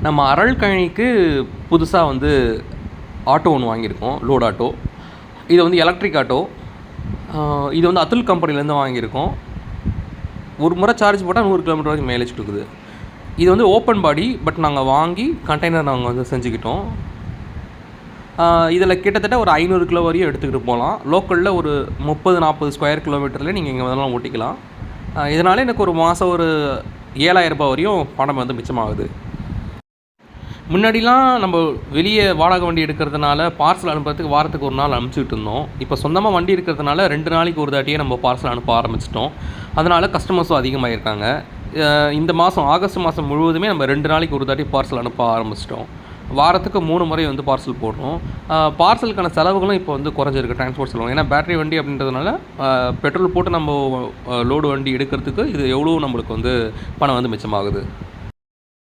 நம்ம அரல்கழனிக்கு புதுசாக வந்து ஆட்டோ ஒன்று வாங்கியிருக்கோம், லோட் ஆட்டோ. இது வந்து எலக்ட்ரிக் ஆட்டோ. இது வந்து அதுல் கம்பெனிலேருந்து வாங்கியிருக்கோம். ஒரு முறை சார்ஜ் போட்டால் 100 கிலோமீட்டர் வரைக்கும் மைலேஜ் கொடுக்குது. இது வந்து ஓப்பன் பாடி, பட் நாங்கள் வாங்கி கண்டெய்னர் நாங்கள் வந்து செஞ்சுக்கிட்டோம். இதில் கிட்டத்தட்ட ஒரு 500 கிலோ வரையும் எடுத்துக்கிட்டு போகலாம். லோக்கலில் ஒரு 30-40 ஸ்கொயர் கிலோமீட்டரில் நீங்கள் இங்கே வேணாலும் ஓட்டிக்கலாம். இதனால் எனக்கு ஒரு மாதம் ஒரு 7,000 ரூபாய் வரையும் பணம் வந்து மிச்சமாகுது. முன்னாடிலாம் நம்ம வெளியே வாடகை வண்டி எடுக்கிறதுனால பார்சல் அனுப்புறதுக்கு வாரத்துக்கு ஒரு நாள் அனுப்பிச்சிட்டு இருந்தோம். இப்போ சொந்தமாக வண்டி இருக்கிறதுனால 2 நாளைக்கு ஒரு தாட்டியே நம்ம பார்சல் அனுப்ப ஆரம்பிச்சிட்டோம். அதனால் கஸ்டமர்ஸும் அதிகமாகிருக்காங்க. இந்த மாதம் ஆகஸ்ட் மாதம் முழுவதுமே நம்ம 2 நாளைக்கு ஒரு தாட்டி பார்சல் அனுப்ப ஆரம்பிச்சிட்டோம். வாரத்துக்கு 3 முறை வந்து பார்சல் போடுறோம். பார்சலுக்கான செலவுகளும் இப்போ வந்து குறைஞ்சிருக்கு, டிரான்ஸ்போர்ட் செலவு. ஏன்னா பேட்டரி வண்டி அப்படின்றதுனால பெட்ரோல் போட்டு நம்ம லோடு வண்டி எடுக்கிறதுக்கு இது எவ்வளோ நம்மளுக்கு வந்து பணம் வந்து மிச்சமாகுது.